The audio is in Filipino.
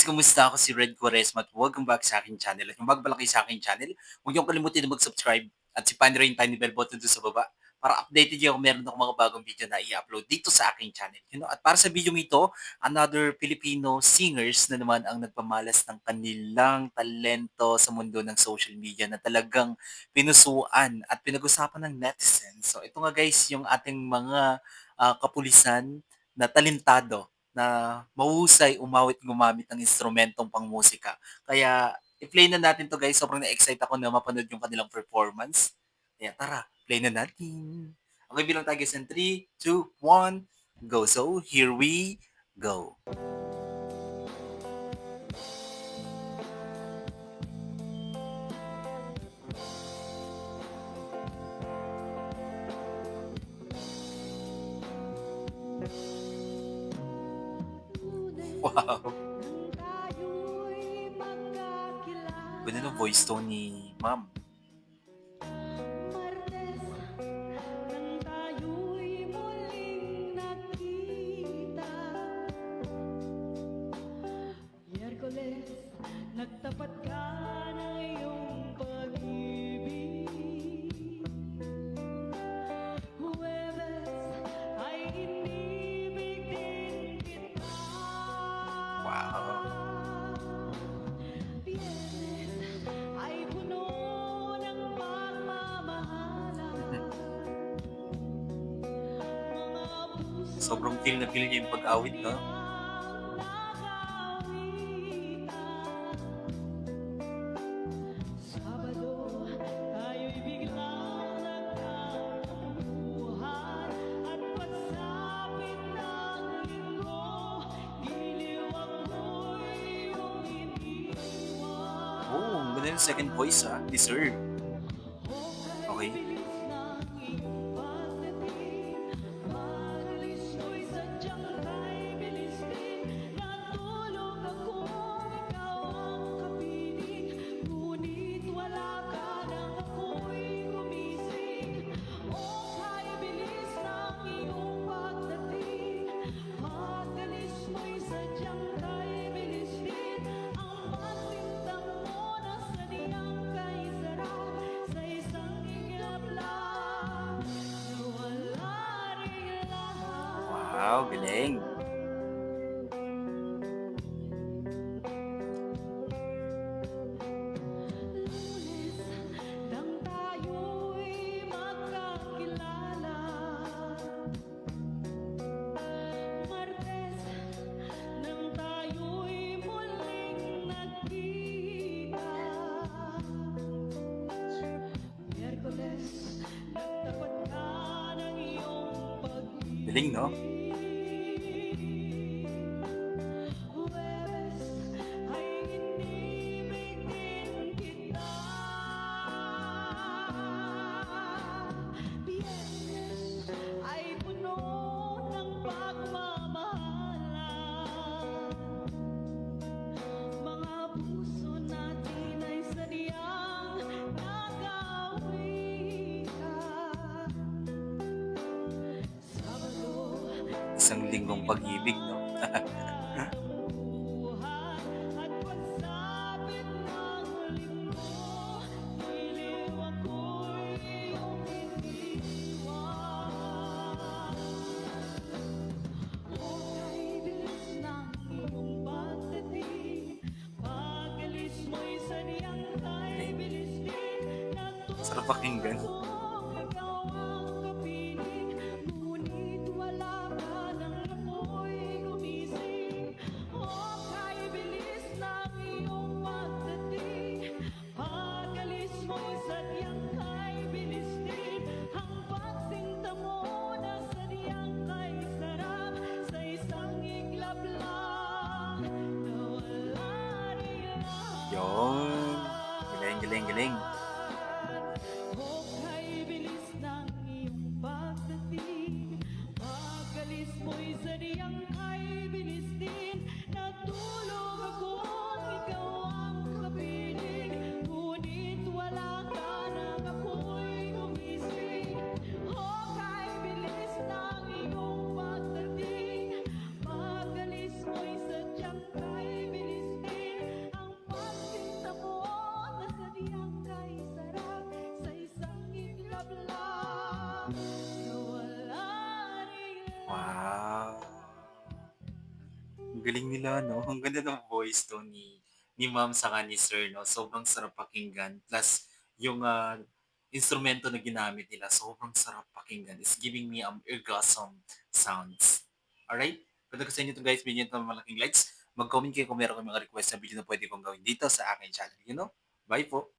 kumusta? Ako si Red Quaresma at welcome back sa aking channel. At kung bago pa lang kayo sa aking channel, huwag niyong kalimutan na mag-subscribe at si rin tiny bell button doon sa baba para updated yung meron akong mga bagong video na i-upload dito sa aking channel. At para sa video ito, another Filipino singers na naman ang nagpamalas ng kanilang talento sa mundo ng social media na talagang pinusuan at pinag-usapan ng netizens. So ito nga guys, yung ating mga kapulisan na talentado na mahusay umawit gumamit ng instrumentong pangmusika. Kaya i-play na natin 'to guys, sobrang na-excite ako na mapanood yung kanilang performance. Kaya tara, play na natin. Okay, bilang tayo guys in 3, 2, 1, go. So, here we go. Wow. Ganda ng voice tone ni ma'am. Nagtapat ka ng iyong pag-ibig. Huwebes ay inibig din kita. Wow. Biyernes ay puno ng pagmamahalan. Mga puso Sobrang feel na feel niya yung pag-awit, no? Sabado, tayo'y biglang nagkabuhan at pagsapit ng linggo, giliw ako'y iyong iniwan. Oh, ang ganda yung second voice Deserve. Okay. Bilis ng iyong pagdating, magalis ko'y sadyang kay bilis din. Natulog akong ikaw ang kapiling, ngunit wala ka nang ako'y gumising. Kay bilis ng iyong pagdating, magalis mo'y sadyang kay bilis din. Ang pagtintang mo na saniyang kay sarap sa isang iglap lang, nawala rin lahat. Wow, galing. Lunes nang tayo'y magkakilala, Martes nang tayo'y muling nagkita, Miyerkules nagtapat ka ng iyong pag-ibig. Galing, no? Huwebes ay inibig din kita. Biyernes ay puno ng pagmamahalan. Mga puso natin ay sadyang nag-awitan. Sabado, Isang linggong pag-ibig, no? buhay at pagsapit ng linggo, giliw ako'y iyong iniwan. Kay bilis ng iyong pagdating, pag-alis mo'y sadyang kay bilis din. Sarap pakinggan. Ikaw ang kapiling, ngunit wala ka nang ako'y gumising. Kay bilis ng iyong pagdating, pag-alis mo'y sadyang kay bilis din. Ang pagsinta mo na sadyang kay sarap sa isang iglap lang, nawala rin lahat. Yun. Galing, galing, galing. Kay bilis ng iyong pagdating, pag-alis mo'y sadyang kay bilis din. Natulog akong ikaw ang kapiling, ngunit wala ka nang ako'y gumising. Kay bilis ng iyong pagdating, pag-alis mo'y sadyang kay bilis din. na wala rin Wow! Ang galing nila 'no, ang ganda ng voice tone ni ma'am saka ni sir 'no, sobrang sarap pakinggan plus yung, instrumento na ginamit nila sobrang sarap pakinggan, it's giving me, orgasm sounds. Alright? Kung nagustuhan niyo 'to guys, bigyan niyo ng malaking likes, mag-comment kayo kung meron kayong mga request na video na puwede kong gawin dito sa aking channel, you know? Bye po.